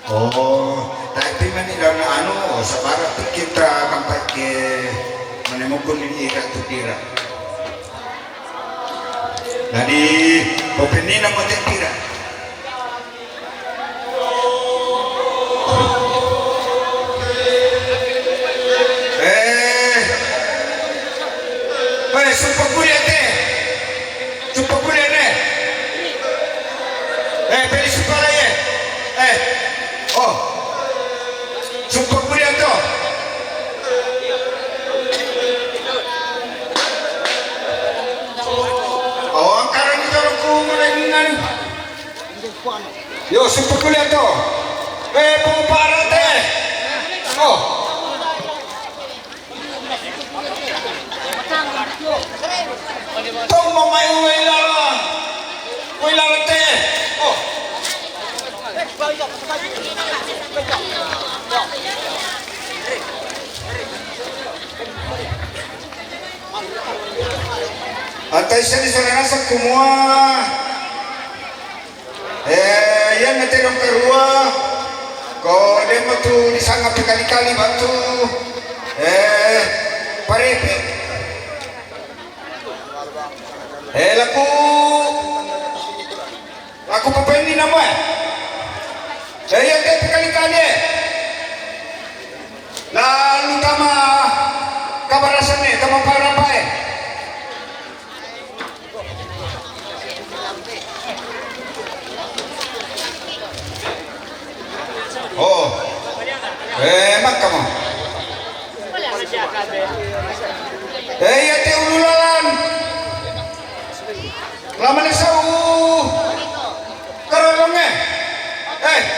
Oh, tapi manilang na ano, sa para kita kampat ke manemukun ini ikat tu tira. Jadi, opini nama tira. Sumpah kuliah teh, sumpah kuliah teh. Beli sumpah lagi. Oh, sumpah kuliah tu. Oh, angkaran itu aku mulai dengan. Yo, sumpah kuliah tu. Pemupara teh. Oh. Kau mau main wilayah teh. Oh. Atas ini saya rasa semua. Yang nanti dong kerua. Kau dia tu disanggap berkali-kali batu. Parepik. Laku pependi nama. Saya dia berkali-kali. Lalu tama kabar rasanya, tama para apa? Oh, mak kamu. Ya te ululan. Lama ni sau. Kerolongnya.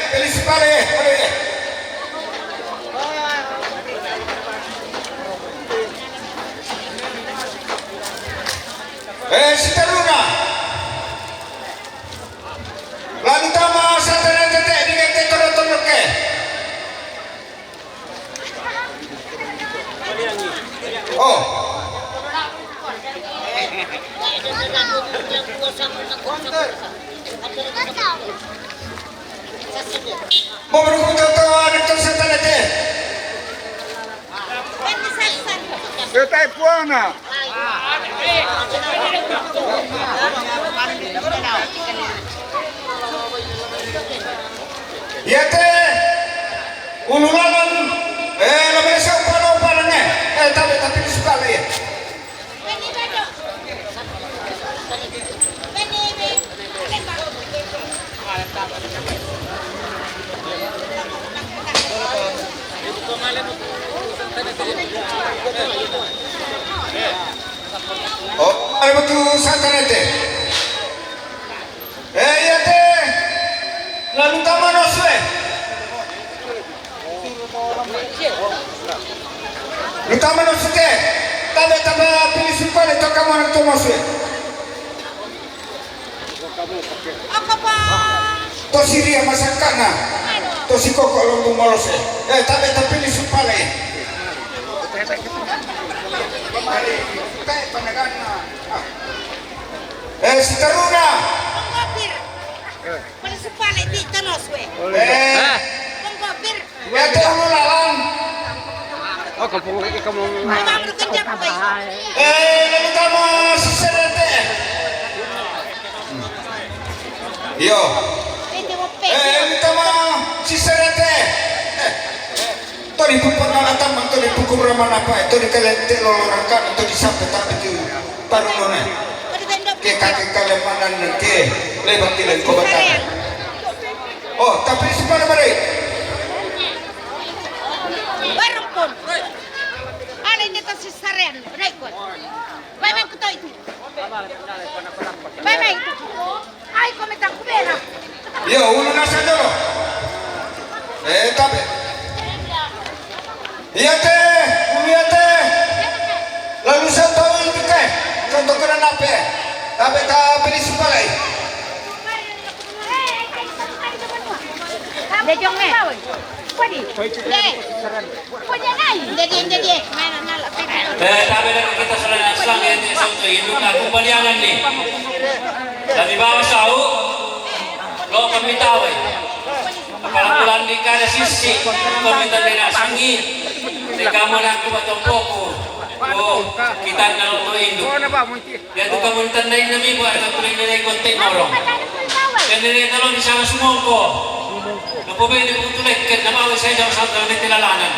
Pilih sekali. Si Taruna. Lalu tama satana tete di kete torot-torot ke. Oh. Mau menunggu tonton itu satana teh. Betai puana. Ya teh, ululan, lebih seupana-upananya, tapi suka ya. Oh, ada betul santan teh. Ya teh, lalu taman oswe. Lu taman oswe teh, tabe pilih sumpah itu kamu anak tu oswe. Apa pak? To siri yang masakan na, to si koko lombong molose. Tabe pilih sumpah lagi. Mari, kita pandangan. Si Taruna. Penggopir. Paling sepale di tanos we. Penggopir. Ya tuh lalang. Oh, kamu. Mama perlu kerja apa? Lalu kamu sisirete. Yo. Lalu kamu sisirete. Tadi pupuk nalatan, tadi pukul raman apa? Itu dikelente lolorangkan, itu disampai tapi itu baru nona. Ke kaki kalemanan nanti lebat tilen kobatan. Oh, tapi sepada balik. Baru pun. Ada ini tu si Saren, naik pun. Bye kita itu. Bye itu. Ay, komentar kubera. Yo, uno nasa dulu. Tapi. Iya teh, kuliah teh. Lalu saya tahu itu teh, contoh kena nape? Tapi tak pilih sepalai. Dejong ne. Padi. Deh. Punya nai. Jadi. Mana nala. Tapi dari kita selain Islam ini sampai hidup aku paliangan nih. Dari bawah tahu, lo kami tahu. Kepala bulan di sisi komentar nila sangi kamu lang ko poko o kita na to indo ya to komentar na inami buat na tuloy nila konten norong kanila talon di sana sumongko no po ba ni putulek ken na bawi sa jaw sa ni tilalanan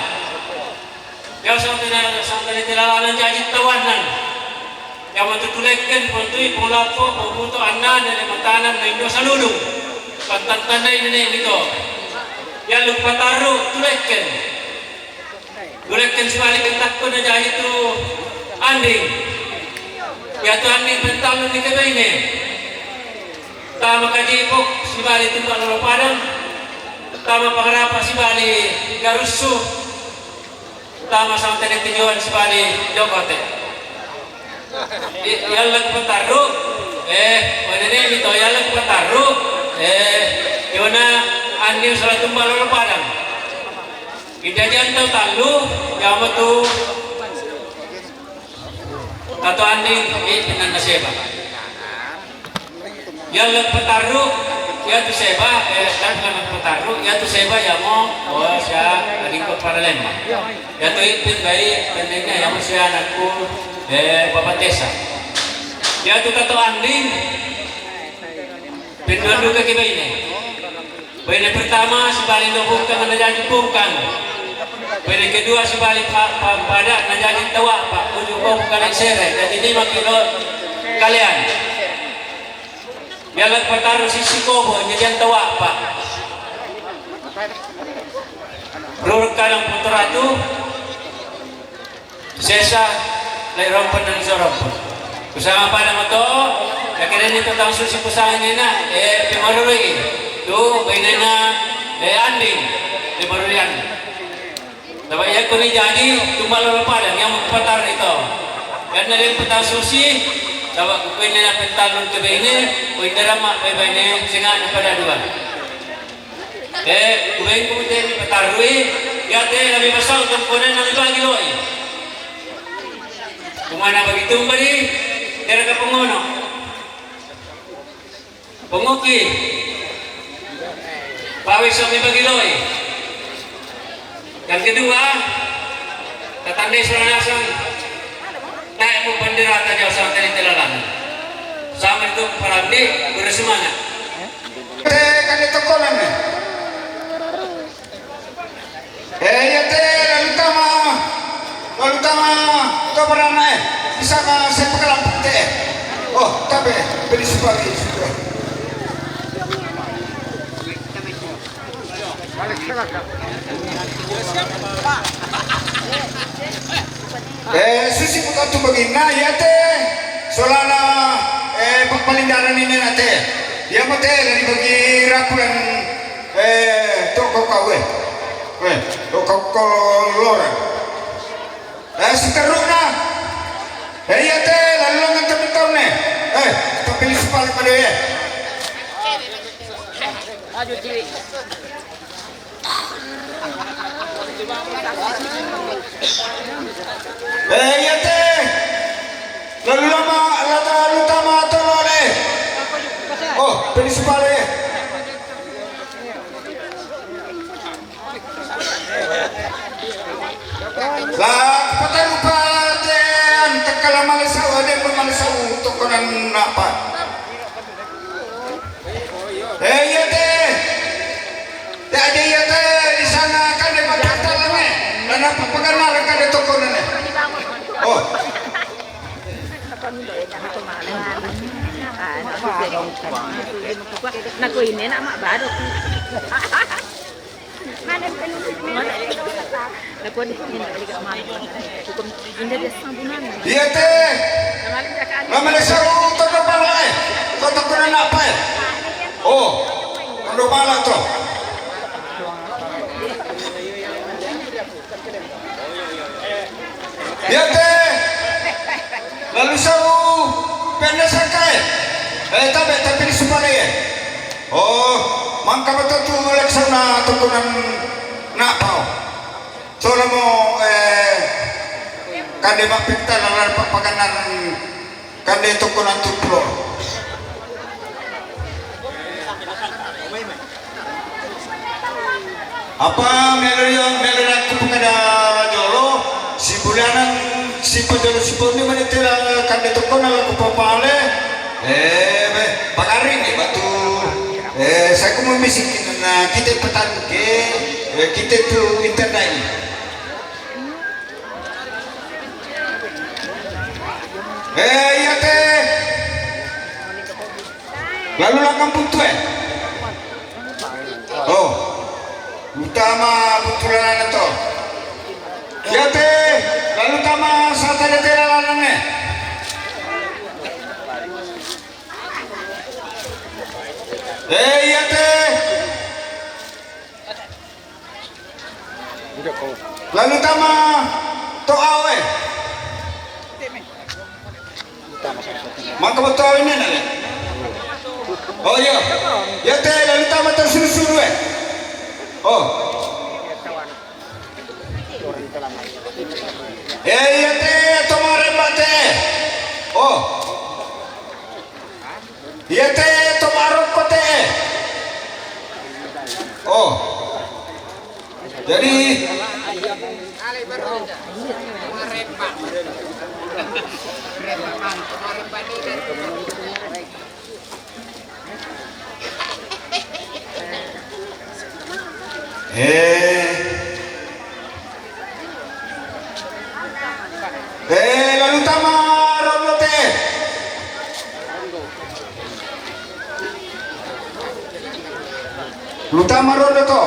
ya sa ni tilalanan jadi tawanan yang matutulek ken puntui pulapo puto anan ni matanan na indo sa lulong pantantanay ni nito ya lupa taruh tulekkan sebalik kentak ko na jahit tu anding ya tu anding pentalun ni kebe ini tama kajipok sebalik tu baloro padang tama pangarapa sebalik garusu tama sampai tinjuan sebalik jokote ya lupa taruh mana ni itu ya lupa taruh Yona anding salah tumbal orang padang. Idajan tahu talu, yang tu atau anding pinan naseba. Yang lepas taruh, ya tu seba, dan lepas taruh, ya tu seba yang mau, oh saya anding kau paralel. Ya tu ipin baik, pendeknya yang masih anakku, bapak Tesa. Ya tu kata anding, pinduan duka kita ini. Poin pertama sebalik lubungkan menjadi pungkan. Poin kedua sebalik padat menjadi tawak pak ujung bukan serai. Jadi 5 kilo kalian. Yang pertaruh sisi kobo jadi tawak pak. Ruruk kalang putra itu sesa lai rompan dan sorompan. Kusama pada moto. Kaya nito tang susi pusahan niya na pimarului do kaya na anding pimarulian dapat ya kuni jadi tumalolo padang yang magpatar ito yan na rin patang susi dapat kukuin na pentalon kebe ini kuin darama bebe ini singa na pada dua kumain kumute ni patarui yate nabi masal tungkunan na ibagi loi kumana begitu bali kira ka pengono penguki bawis kami bagiloy yang kedua tatandai seranasan naik mo bandirata jauh sa atin tilalan sama itu parabdi beresemana kanito ko lang yate lalu tama to barana bisa ka sa pagkalampute oh tabi prinsipal itu susi buka tu begina ya teh solana palindaran ini nate ya mate dari bagi rapulan toko kawe toko lora seterusnya ya teh lalu ngan temen ne tapi sepal pada ya aduh ciri ya teh lalu utama tolole oh prinsipal ya lah patah lupa dan tekala malesau ada bermalesau untuk konan apa ya teh tak ada ya teh di sana kan ada batalane dan apa paganaran kan ada tokonan oh Naku ini nak mak baru. Mana naku ni nak lihat mana. Cukup ini dia sambunan. Iya teh. Nama lesau tondo pala tokonan apa oh tondo pala tu iya teh lalu sau penda sakai tapi di supaya ya oh mangka betul tu leksana tukunan nak pau soalnya mau kande mapikta lalar papaganan kande tukunan tuplo Apa melodi aku pengen jolo si bulanan si pejolo si poni menitela kan ditokon aku papale pagari nih batu saya ku memisikin na kita petan ke kita tu internet ini iya teh lalu lah kampung tu oh utama betulan itu ya teh lalu utama saat ada telalannya iya teh lalu utama to awe maka betul ini nih oh iya ya teh lalu utama tersuruh-suruh oh iya teh tomarin mbak teh oh iya teh tomarok kok teh oh jadi lalu tama rondo teh lu tama rondo to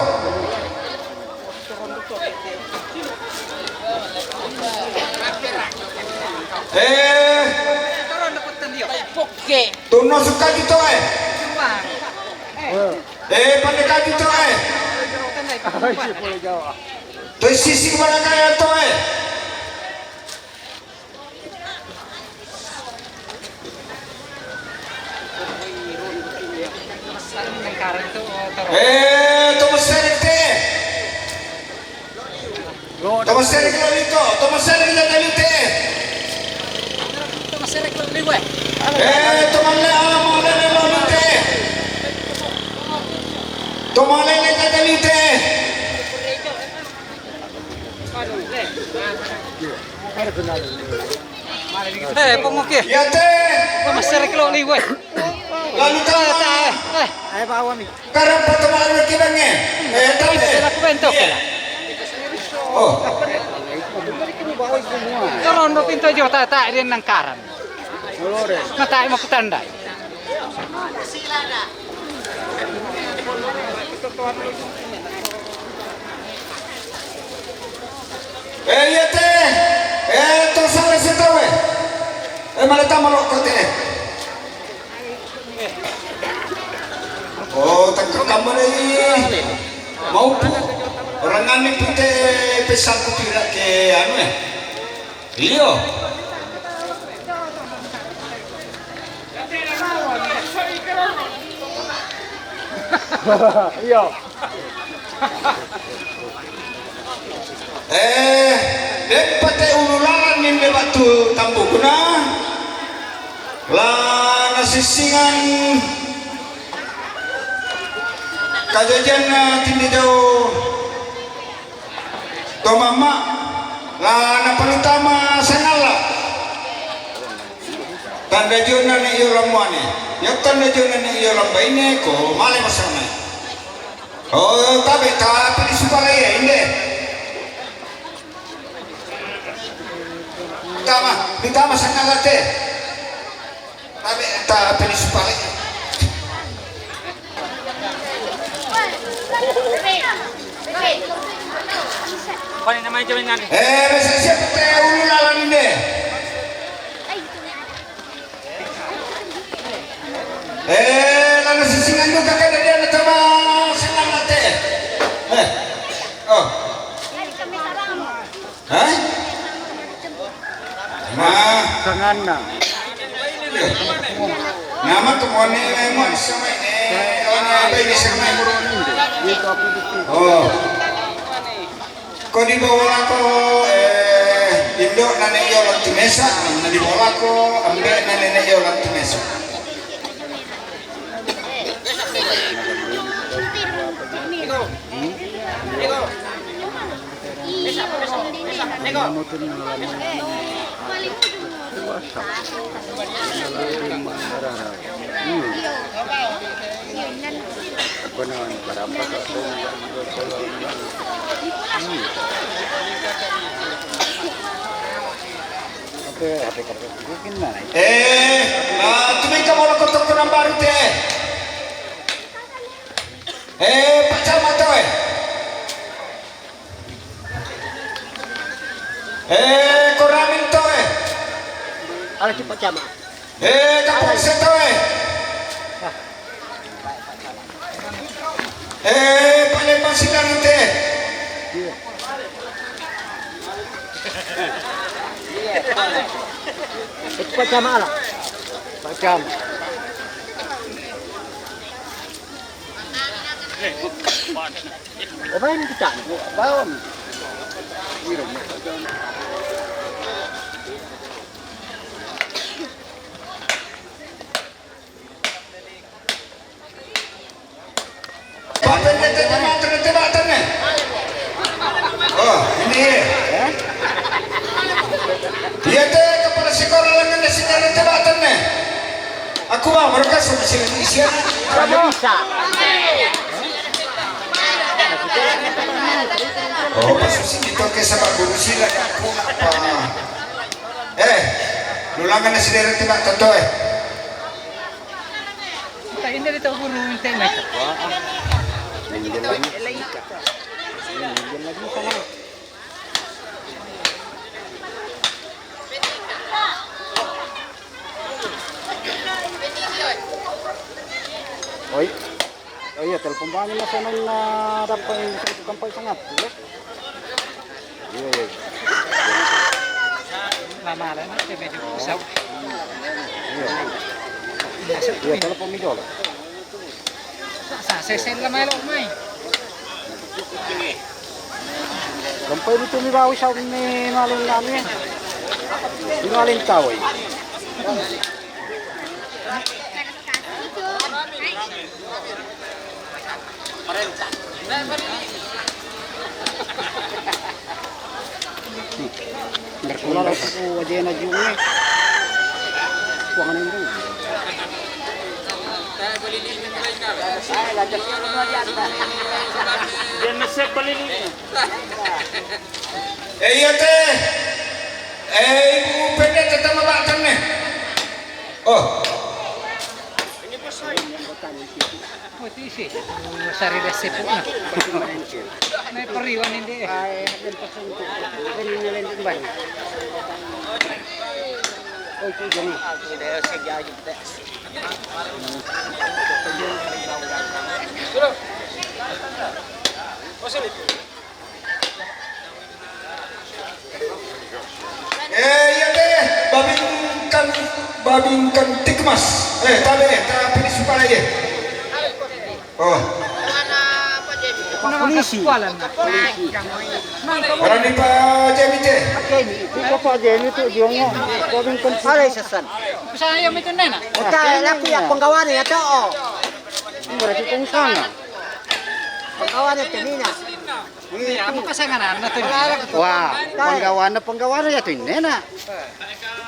tuno suka gitu pandai kaji to to sisi kemana kaya to tomaserik teh tomaserik lalito tomaserik lalite tomaserik lalite tomalle alamole lalite tomalle lalite pengoke. ya teh Tomaserik lalite. lalu tama Ay bawa mi. karang patumaan kinangnya Sila ko bento ka. oh Karon no pinto jo ta rin ng karan. Matay mo kutanday. iya teh to salah setawe malata malokot oh tangkap kamu nih mau orang aneh pute pesan kutira ke anu iyo Iya. dan pate ululan nih batu tambukuna lah nasisingan kajajan tindi jauh to mama lah na palutama sanala tanda jona ni iyo lamwane yak tanda jona ni iyo lambaine ko male masana oh tabe ta pili supalay inde tama sanala te tabe ta pili supalay Kunin naman yung jamin natin. Basta siapa teh ulu lalan ini. Lalu sisingan juga kan dia nak coba senang nate. Oh. Hah? Nah. Tangan na. Nama kemana memang sama ini. Apa ini sama oh. Kau di bawah aku Indo nane yo lantu mesa, di bawah aku ambek nane yo lantu mesa. Tumika mo lang kutok ko ng barut Pak Camat Koramin to Ala cepat Cama. Kapolsek to Palembang Silang ite Cepat Cama ala. Pak Cama. Apa ini kita? Bawang. Tebak-tebakan Oh, ini dia teh kepala sekolah lengan sinyal tebakan Aku mau mereka sudah sini Indonesia. Tidak bisa. Oh, pas sini itu ke sabak dulu sila aku apa? Lulangan nasi dari tebak tentu Tak ini dito guru minta mai. Oi. Oh iya, telepon banyak lah saya na dapat yang kampai sangat. Iya, iya. Lama lah nak medyo usap. Iya, telepon mi dolo. Sa sesen la mai lo mai. Kampai dito mi bawi sa ni malin namin. Di malin tawai. Berkulah aku aja na jume. Kuangan ini. Iya teh. Ibu pendek tetap makan nih. Oh. Oh itu sih. Sari resep na. May periwan hindi. Ay, dan pasang itu. Ini lain banyak. Oh, itu jadi. Sudah sedia gitu. Iya teh. Babingkan tikmas. Tabe, pilih suka aja. Oh. Polisi. Berani Pak Jemi teh. Itu Pak Jemi itu dia ngomong alay sasan. Saya itu nena. Kita laku ya penggawan ya toh. Berarti pengusaha. Penggawan itu Nina. Iya, apa pasangan na to? Wah, penggawan ya tuh nena.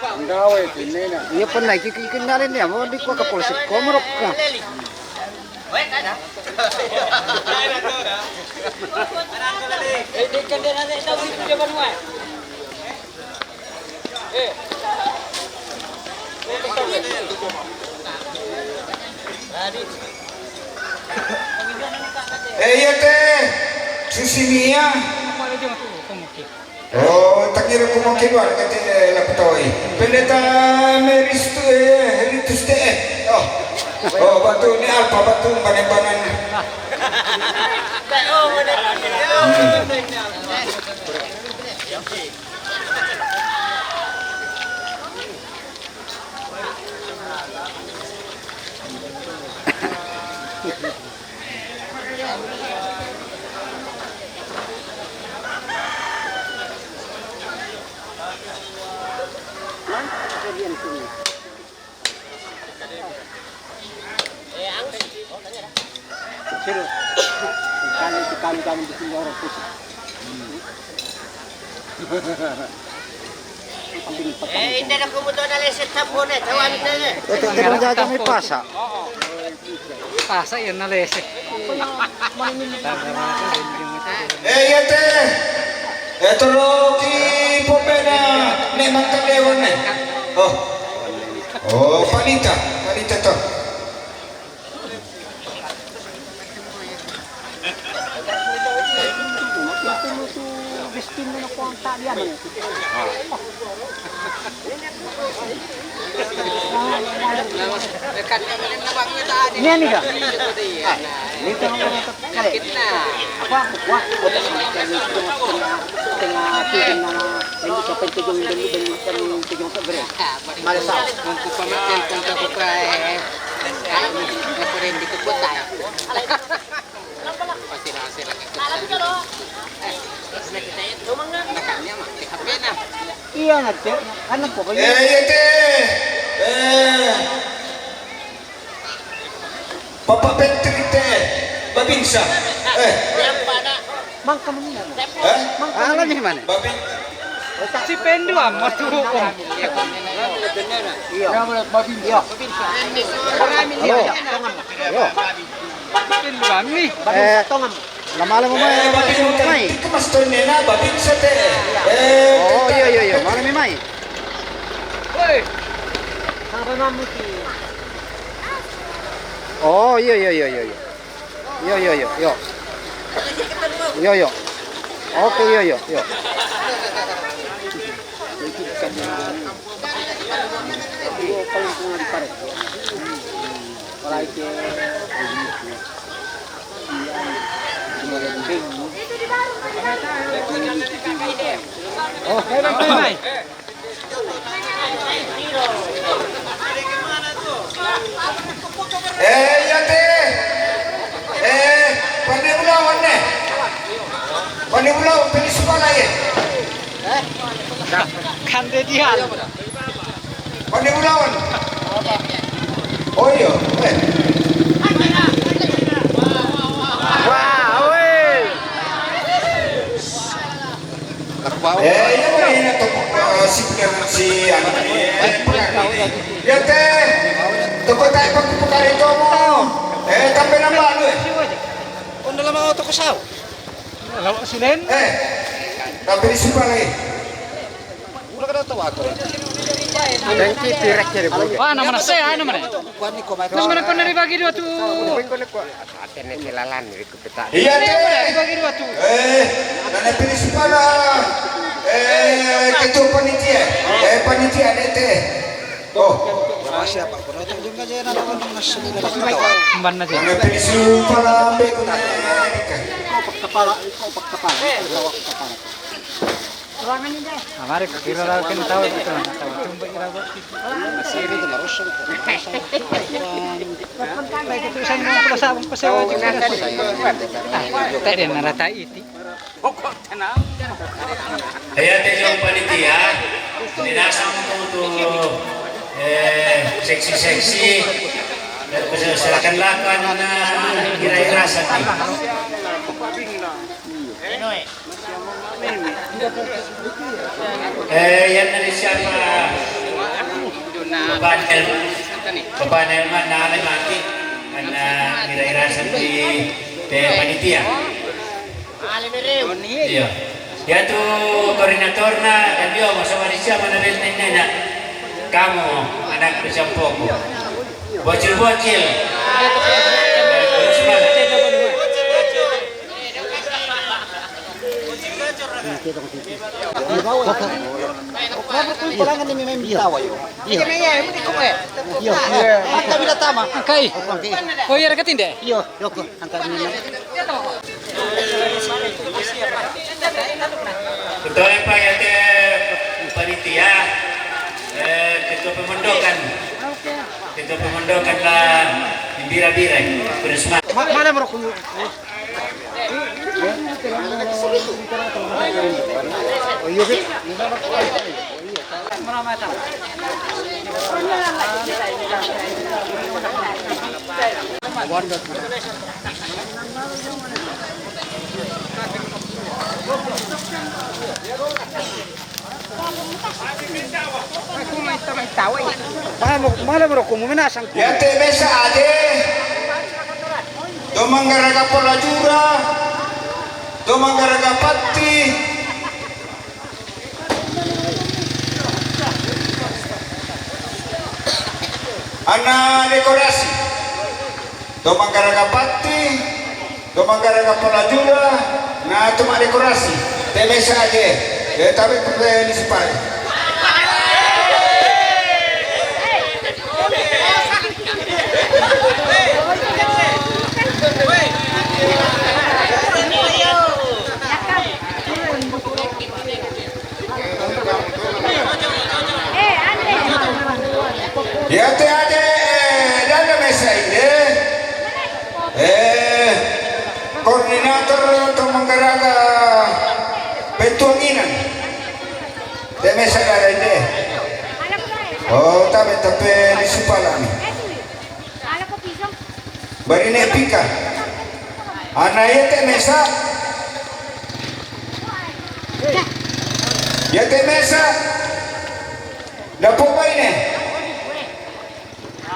Penggawa itu nena. Iya pernah kenalin ya, mau di ke polisi Komorok. Iya teh. Susimia. Oh, tak kira ko mungkin wala kati laptoy. Pendeta meristu heritus teh. Oh, batu ni alpa batu banan-banan. Kali kami di sini orang pusing. Hindi na kumuto na leset sa punet. Hawan na na. Ito pero jaja may pasa. Pasa yan na lese. Yate. Ito lo ki popena ne mangkalewan ne. Oh. Oh, panita to. Ini nih kak. Dito ang mga kali. Apa? Wah, tengah tigil na hindi ka pentigong dali tigong sa bre. Malasa. Untuk pamakan punta ko pa na hindi ko po tayo. Pasira-sira ka. Iya nagte. Anak ko ba yun? Yate. Papa Petrite. Babinsa. Mang kamu niya. Alam niyo man. Babin. Si Pendro mo tuong. Iya. Iya. Halo. Yo. Pendro mi. Tongam. Lama-lama mo may. Itu mas tonena babinsa te. Oh, iya. Malam may. Woi. Oh, iya. Yo. Oke, yo. Oh, mai. Yate. Pandibulawan ne. Pandibulawan penisipala ye. Kande dia. Pandibulawan. Oh iya. Wah, weh. Yan na to si ano. Yate. Tuko tayo pagpupukarito mo. Tampi ng balo eh. Kung nalang auto ko saw. Lawa sinen. Tampi ni sipala eh. Ulo ka daw tawag ko. Dengki pirek jadi boy. Wah, nama saya, nama mana? Kuan ni ko may Mas mana kau nari bagi dua tu? Atene kilalan ni ko peta. Iya Nari te. bagi dua tu. Nana pinisipala. Ketua panitia. Panitia nete. Oh. Masya Pak, pero ito yung kaya na naman ng mas nila. Mana sih? Nana pinisipala be ko na. Pagkapala. Lawak kapala. Hamaरे kira lah kan tahu itu, tahu tumba kira buat. Masih itu harus. Baik itu saya mau pasang pasawa juga. Tadi narata iti. Kaya yung panitia, ninasang mo ito seksi-seksi, silakan-lakan na ira-irasan. Yan na rin siya papanel man na alamati ang ira-irasan di panitia. Iya. Ya tu koordinator na kandio masawari siya manabel na kamu anak besampoko. Bocil-bocil. Kailangan ni may bitawa yo. Iya. Iya. Ang kami na tama. Kai. Oh iya deketin deh. Iya, yo ko. Ang kami na. Betul Pak ya panitia ketua pemondokan. Ketua pemondokan lah bira-bira bersama. Mana mo ko? Oh iya. Wanda. tahu ya. Mana mo ko mo minasang ko. Yate mesa ade. Domanggaraga polajura. Domanggaraga patti. Ana dekorasi. Domanggaraga patti. Domanggaraga polajura. Nah, itu mah dekorasi. Temesa aja. Ya, tapi perlu disipai. Ya te ade dalam mesa ini koordinator untuk menggaraga petuanginan te mesa ada ini oh tapi di sepalan bari ne pika anak ya te mesa dapat apa ini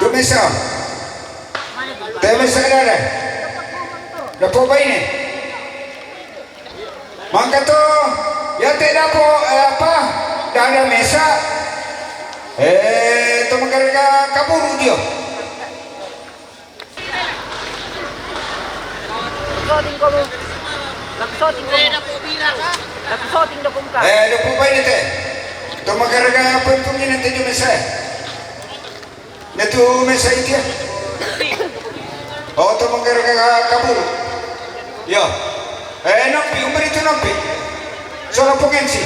tu mesa te mesa ada dapat apa ini maka tu ya te dapat apa ada mesa tu menggaraga kaburu dia dapat apa ini teh tu menggaraga pentungan nanti tu mesa itu mesa itu ya oh tu menggaraga kaburu ya nampi umur itu nampi soal pengensi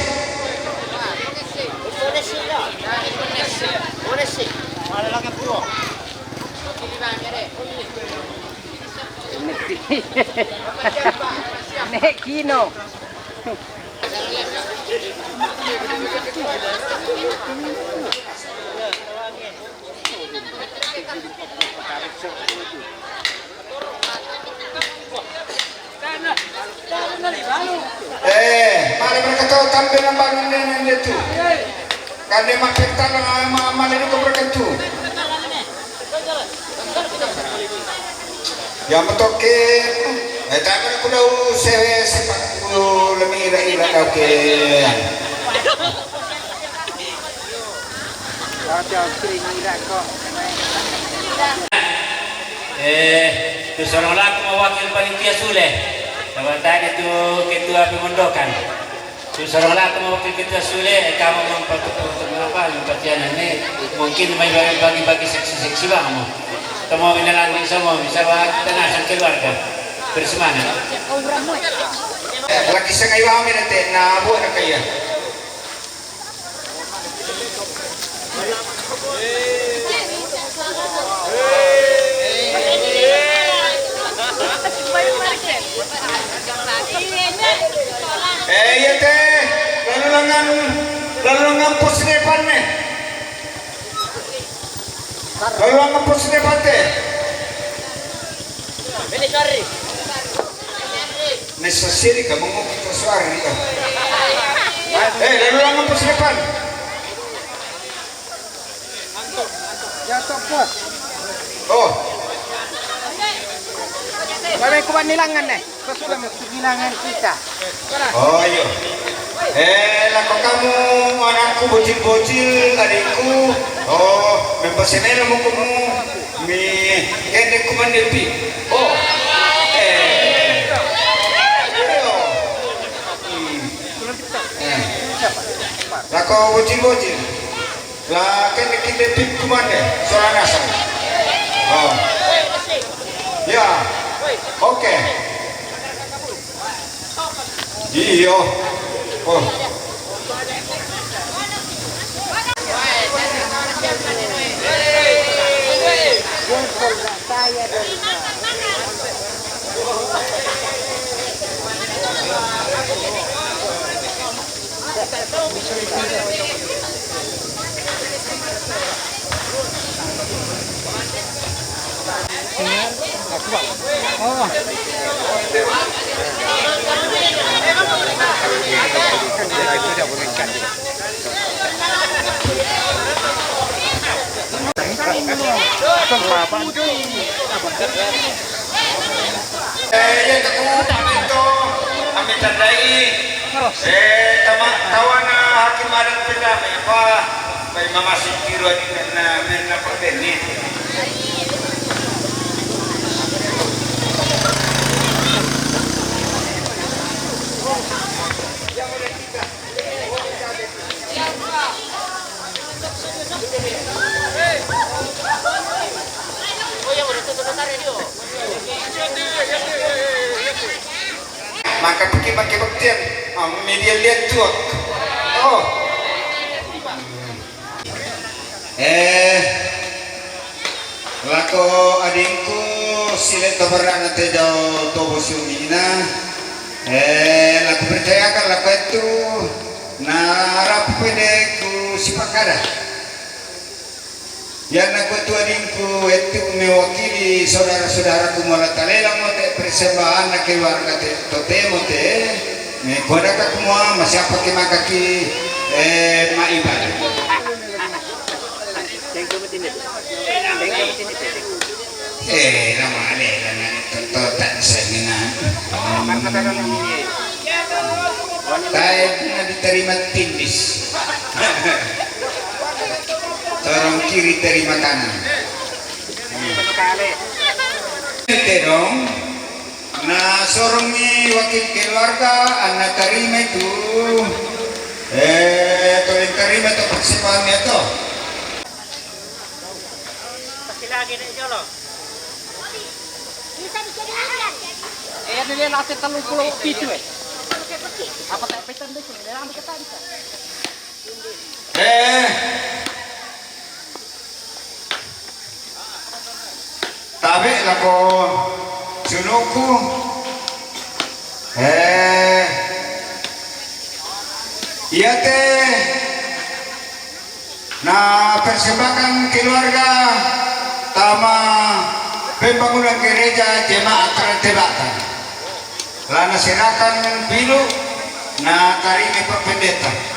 Nek kino. Mari mereka tahu tampil yang bangun dan itu karena makin tanah mana itu mereka tu yang metoke tapi aku dah sepak aku lebih ira oke Itu seorang laki mewakil panitia Sule. Jabatan itu ketua pemondokan. Itu seorang laki mewakil ketua Sule. Kamu mempatian ini mungkin bagi-bagi seksi-seksi bang. Kamu menelangi semua bisa tenasan keluarga bersemangat. Lagi sengaja kami nanti nabu nak kaya. Ya teh, lalu langan pos depan nih. Lalu langan pos depan teh. Necessary kamu mau kita suara ni kan? Lalu langan pos depan. Jatuh pos. Oh. Bagaimana kuat nilangan nih? Sudah masuk nilangan kita. Oh iya. Laku kamu anakku bocil-bocil adikku. Oh, mempersemena mau kamu. Kene kumandepi. Oh. Laku bocil-bocil. Lah kene kita pip kumande. Soalnya asal. Oh. Ya. Oke. Iya. Oh. Oh. Yang aku itu kami tandai. Tawana hakim adat pendamai apa? Baik mama sikiro di na perbenit. Maka pakai baktian media lihat tuh. Oh. Lako adingku silet tabaran nanti jauh tobo sumina. Lako percayakan lako itu narap pedeku sipakada. Yang aku tu adingku itu mewakili saudara-saudaraku malatalela mote persembahan na keluarga tote mote koda ka kumua masiapa ke makaki maibadah. Nama alela na tontotan sa mina. Tayo na diterima tindis. Torong kiri terima kanan. Terong, na sorongi wakil keluarga anak terima itu, tolong terima itu persembahan itu. Pasti lagi nih jolo. Ini dia latih 37 Apa tak petan deh, dia ambil ketan. Tabe lako sunuku iya teh na persembahkan keluarga tama pembangunan gereja jemaat Tebatan lana serahkan bilu na karimi Pak Pendeta.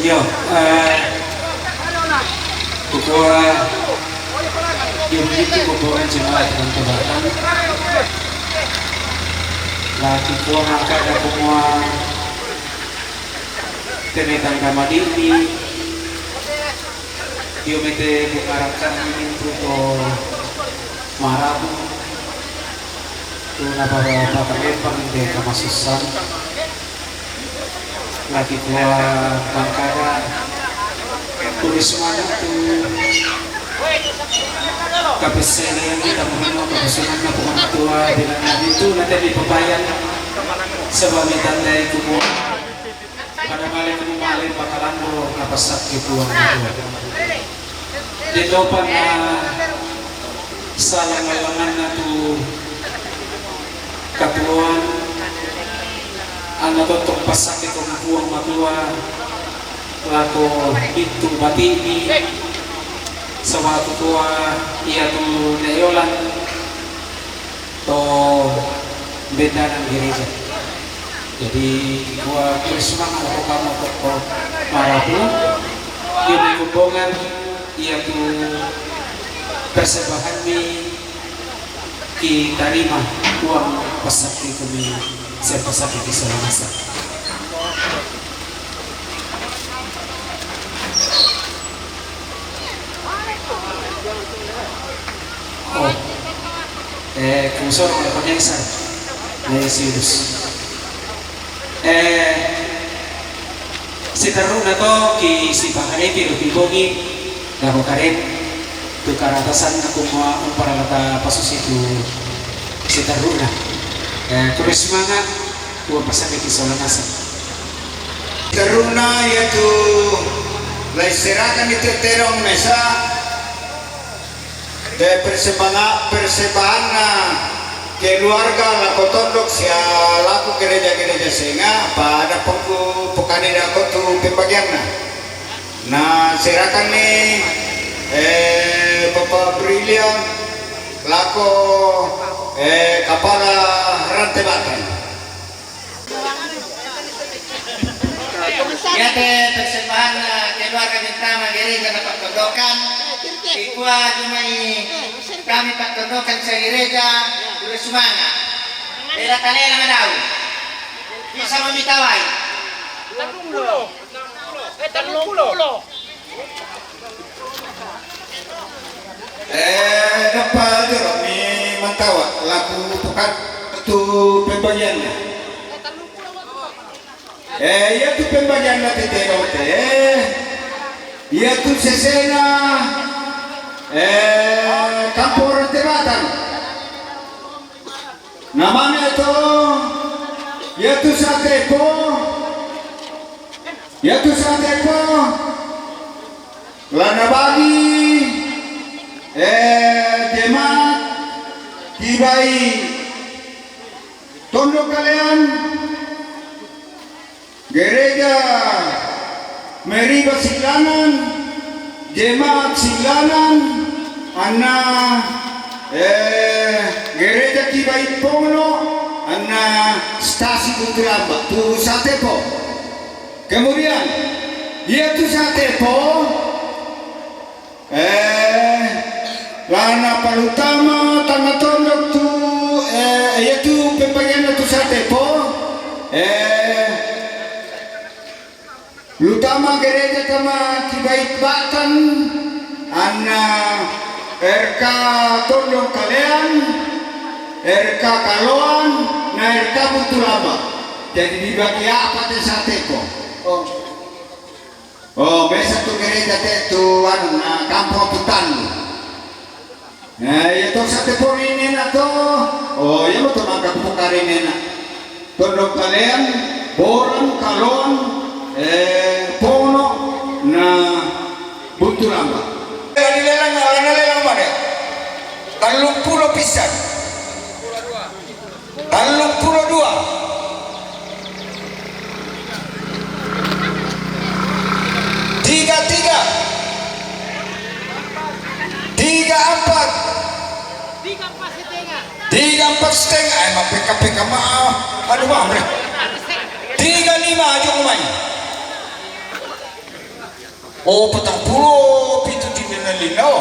Yo, kukuha yung dito kukuhan jemaat ng Tebatan. Lagi kuha maka na kumuha tenetan kamadini. Yo mete mengarahkan ini untuk marabu. Tu napa pakaian de kamasusan. Lagi kuha bangkara tulis mana tu kapesen yang kita mengenal kebesaran na orang tua dengan itu nanti dipabayan sebab tandai kubu pada malam kemarin bakalan mo napasak kipuan itu dito pa na salang ngalangan na tu katuan ano to pasak itong buwang matua lako itu batini sa waktu tua iya tu neolan to beda ng gereja. Jadi gua bersemangat ako kamu to marabu yung hubungan iya tu persembahan mi kitarima uang pasakti kami saya pasakti di sana masa. Oh, kung saan ang pag-iisa na Yesus. Si Tarun na to, si Panganay, Pirupibogi, na ko karin, tu karatasan na kumuha ang paralata pasusitu si Tarun na. Kung semangat, huwag pasakit isolanasan. Tarun na, yaitu, laisirakan itu terong mesa, de persembahan keluarga laku tondok sia laku gereja-gereja singa pada pekanida aku tuh pembagiannya. Nah silakan nih Bapak Brilian laku kepala rantai Batam. Ya teh persembahan keluarga bersama gereja Pak Tondokan. Ikua jumai kami Pak Tondokan sa gereja udah semangat. Beda kalela madau. Bisa memitawai. 30. Dapat aja kami mantawa laku pekan itu pembagiannya. Ya tu pembagiannya teh. Ya tu sesena kampung Rantai Batam. Namanya itu ya tu Satepo. Ya tu Satepo. Lana bagi jemaat Kibai tondok kalian gereja Meriba Silanan jemaat Silanan anak gereja Kibai Pono anak stasi Kuturamba tu Satepo. Kemudian yaitu Satepo lana palutama tanga tondok tu yaitu pembagian tu Satepo lutama gereja kama Kibait Batam anna RK tondok kalian RK Kaloan na RK Buturaba jadi dibagi apa teh Satepo. Oh besok tu gereja teh tu anu na kampung Putan. Nah, itu Satepo ini na to. Oh, ya betul maka pukari ini na. Tondok kalian Boran Kalon Pono na Buturamba. Lelang mana? 30 pisan. 32. Tiga empat setengah, emang PK maaf, aduh bang, 35 aja umay. Oh, 40 pintu di Lino.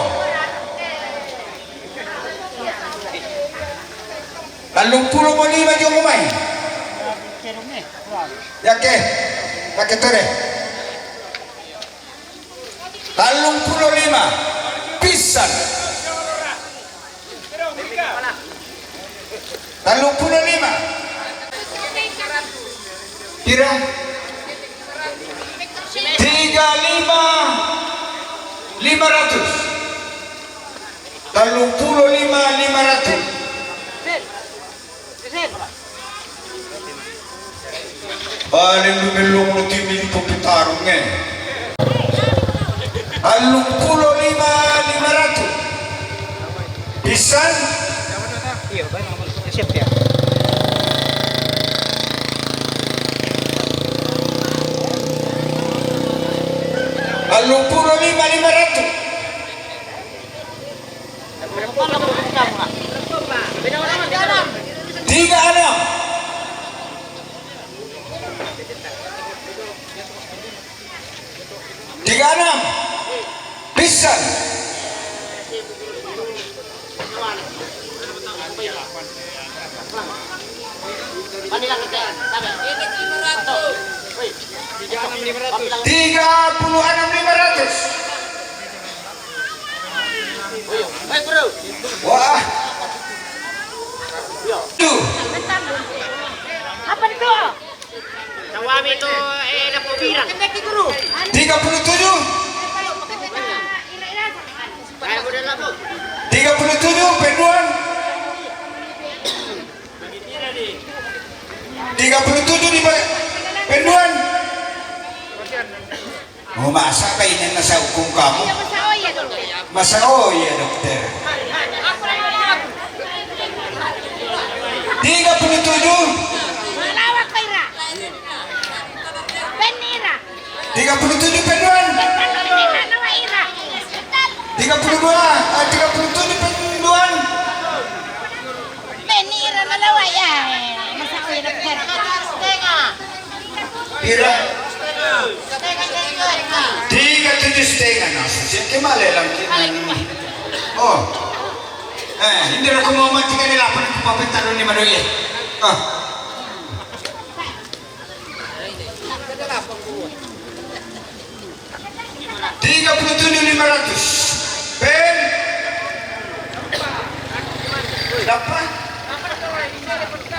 Lalu 45 aja umay. Ya ke, pakai tore. 35 pisan. 35 kira 35 500 paling belum nuti milik petarungnya 500 pisan. Siap ya. Lalu 500 36 pisan. Tiga puluh 500. Wah. Tuh. Apa itu? Tawami itu dapat birang. 37. 37 penduan. 37 di penduan. Oh masa kainin na sa hukum kamu? Masa oh iya dokter. 37. Malawak kay Ra. Benira. 37 penuan. Benira nawa Ira. 32. 37 penuan. Benira nalawa ya. Masa ko hirap ka. Pira. 37 setengah nasa. Siya lang Oh. Hindi na ko mamati ka nila. Paano ko papintaro ni Manoy? Ah. Tiga puluh tujuh 500. Ben. Dapat.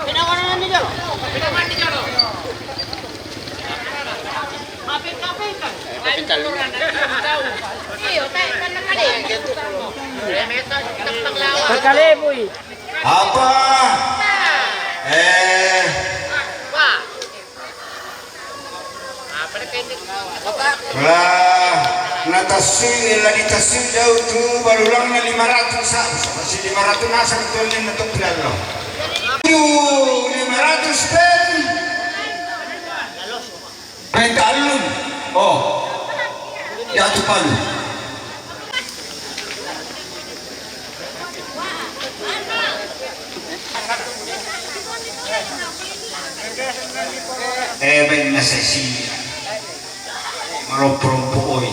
Pinawanan ni Jalo. Pinawanan ni Jalo. Kapit-kapit ka. Iyo, tayo ka na kali. Pagkaliboy. Apa? Lah, natasin lagi tasin jauh tu baru lang na 500 sa masih 500 nasa betul ni nato pilalo. 500 pen. Pentalun. Oh. Ya tu palu. Ben nasa marompo oi.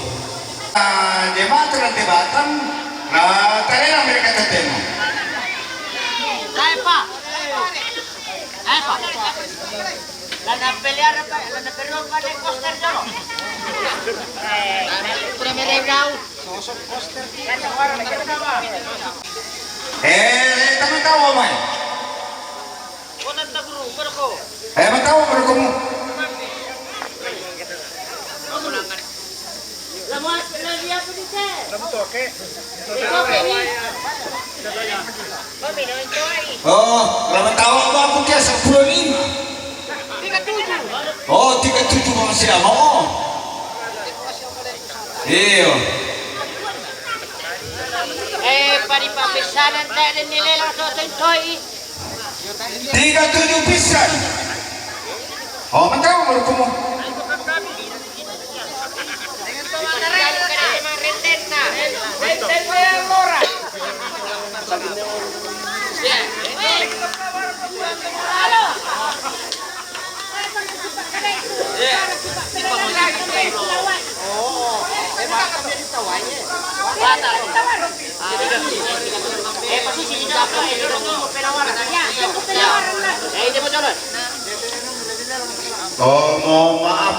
Debatan, tarea mereka tatemo. Ay pa. Lana pelear pa, lana pero pa de Coster Jalo. Primero daw. Sosok Coster. Taman tahu mai. Konan ta guru, pero ko. Matawa pero kamu. Lamas dia apa ni teh? Oh, lama tahu aku dia 10.5. 37. Oh, 37 masih mau. Iyo. Paripapisanan tayo nila sa toy. 37 pisan. Oh, matawa pero kamu. Oh, mohon maaf.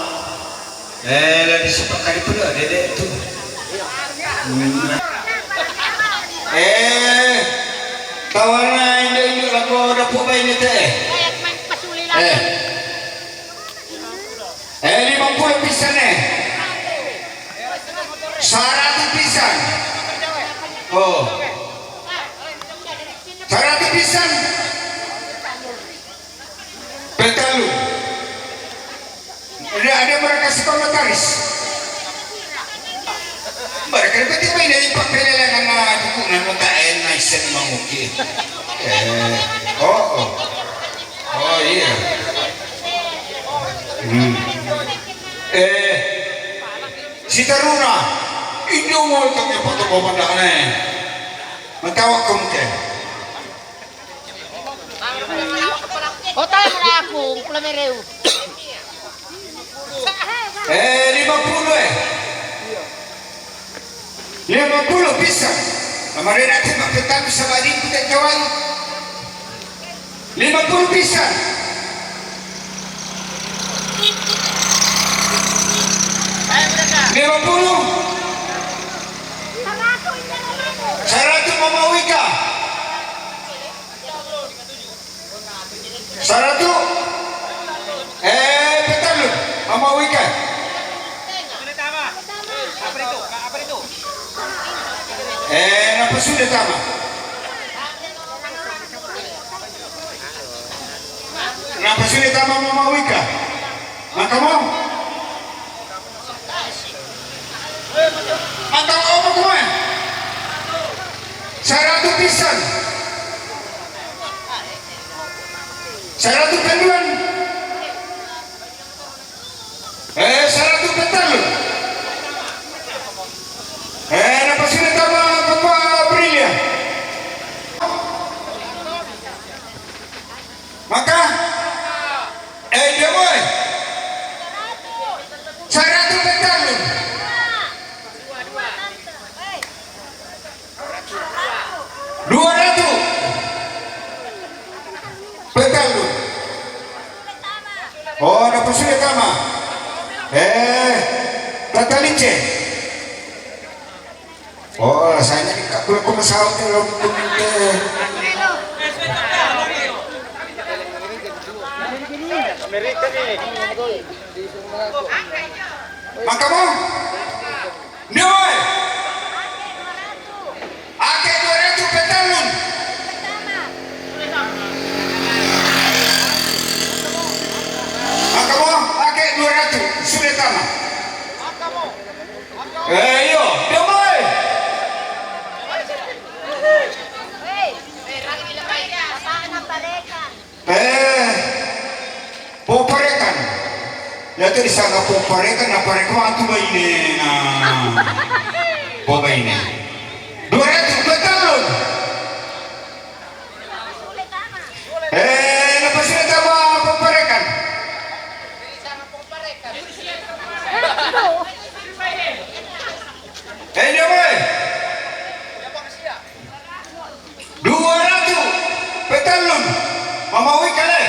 Lagi sepakali pula dedek tu. Tawanan ini lagu dapur bayi ni teh. 50 pisan 100 pisan. Oh. 100 pisan. Betalu. Ada mereka sekomentaris. Mereka berarti main dari panggilan dengan dukungan UKM Naisen Manguki. Oh iya. Si Taruna, ini mau kami foto pemandangnya. Mentawak kemungkinan. Hotel mo na ako, Plamereu. 50 bisa. Kemarin nanti kita bisa banding kita kawan. 50 bisa. 100 Mama Wika. 100 Petalu Mama Wika. Apa sudah tama? Kenapa sudah tama Mama Wika? Maka mau? Atau apa kuman? 100 pisan. 100 penduan. Saratu Betalun. Napa sini tama Papa Brilia. Maka dia boy. 100 Betalun. 200 Betalun. Oh, napa sini tama. Tataliche. Oh, rasanya kalau kumasawa kalau maka mo, Nyoy, ake 200 Betalun. Maka mo, ake 200 sudah tama. Yo, Nyoy. Poparekan. Ya tadi sana poparekan apa rekam tu bayi na. Boba ini. 200 Betalun. Lepas ini tama poparekan. Dia boy. 200 Betalun. Mama Wika le.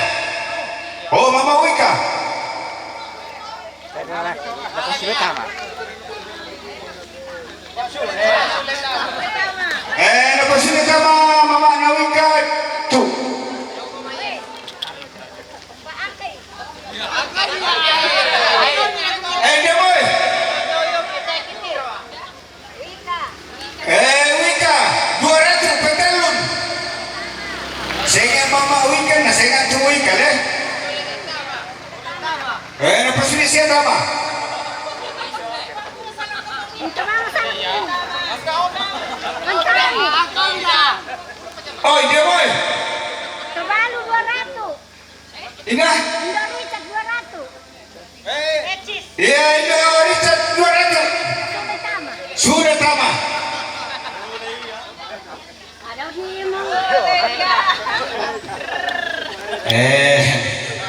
Oh, Mama Wika. Lepas ini sama Mama Nawika tu. Dia boy. Wika 200 Betalun. Saya Mama Wika na saya tu Wika le. Lepas ini siya tama. Oh, dia boy. Terlalu 200. Ina. Richard 200. Ya, ini Richard 200. Sudah tama. Ada ni mo.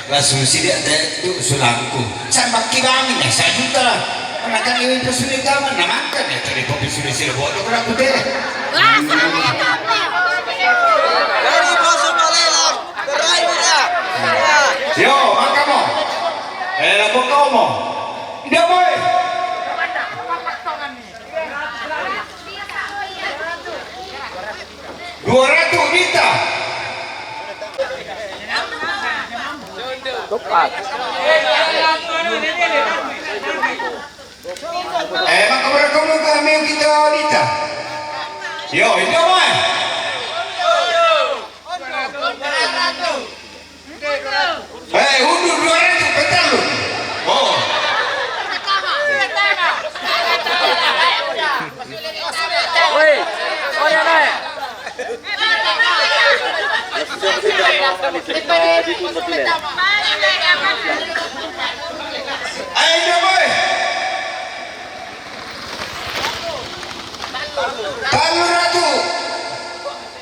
Langsung sini ada itu sulangku. Saya makin bangun ya, saya juta. Anak ini pesulit taman, namakan ya tadi kopi sudah sila bodoh kerap deh. Wah, saya kamu. Dari Bosok Malelang, berai muda. Yo, angka mo. Lapor kau mo. Dia boy. 200 Dita. Tepat. Maka berkamu kami kita Dita. Yo, itu boy. Undur 200 Betalun. Oh. Woi, ya naik. Ayo boy. Talun ratu.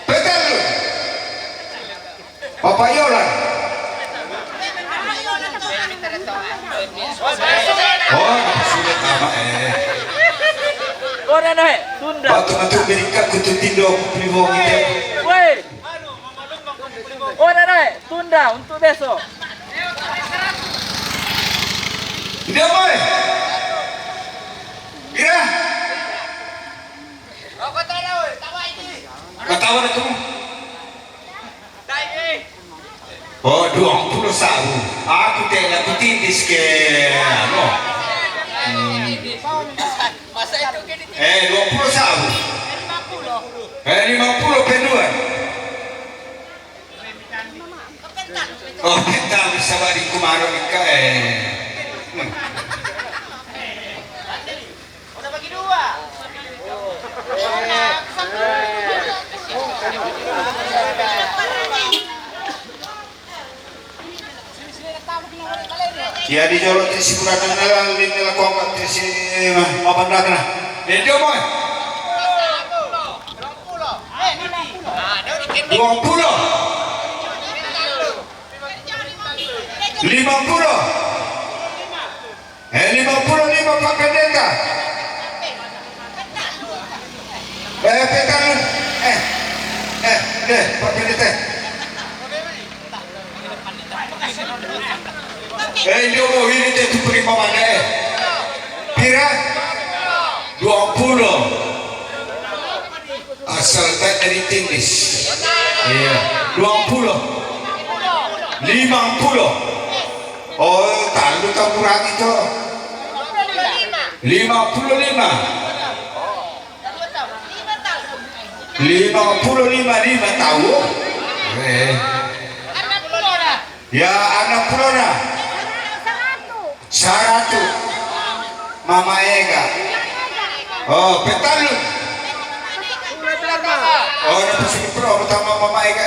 Betalun. Papayolan. Oh, sudah lama Oh, naik. Tunda. Batu berikan kututindo privo kita. Woi. Oh, naik. Tunda untuk besok. Dia boy. Kira. Katawa na kamu. Oh, 20 sabu. Aku tengah kutindis ke ano. 20 sabu. 50 penduan. Oh, kita bisa bari kumaro ika Udah bagi dua. Ya di jolot si kuratan nila kongkat si mapandakan na. Hindi mo eh. 20. 50. Eh 55 Pak Pendeta. Petan. Pak Pendeta. Hindi mo ini itu prima mana Pira 20. Asal tak dari tindis. Iya. 20. 50. Oh, tahu tak kurang itu. 55. 55 tahu. Ya anak pulona. 100. Mama Ega. Oh, petal. Oh, dapat sini pro pertama Mama Ega.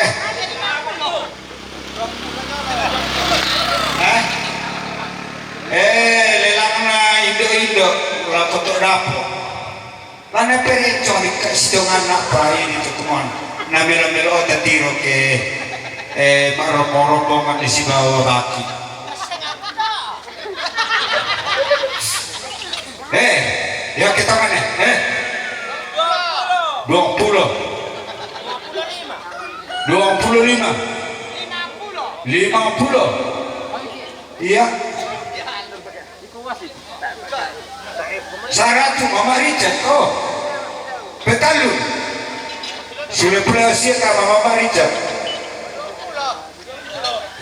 Lelang na Indo-Indo. Wala kotor dapo. Mana perecho ni kasih anak bayi itu kumon. Namelo-melo tatiro ke marong-marong di si bawah baki. Ya kita mana? 20. 25. 50. Iya. 100 Mama Richard. Oh. Petalu. Sudah pula siapa Mama Richard?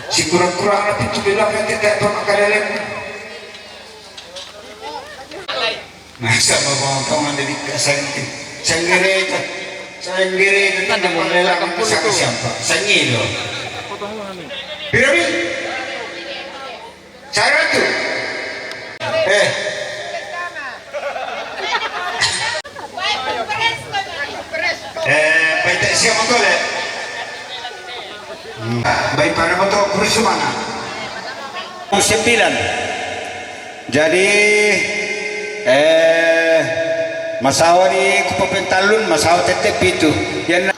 Si kurang-kurang nanti tu bilang yang tidak pernah kalian. Nah, sama kawan-kawan dari Sanggere itu tidak melelang sama siapa? Sangilo. Piramid. Cara tu. Baik tak siapa tu le? Baik pada motor kurus mana? 9. Jadi masawa ni Kupapentalun, masawa tetep itu. Yan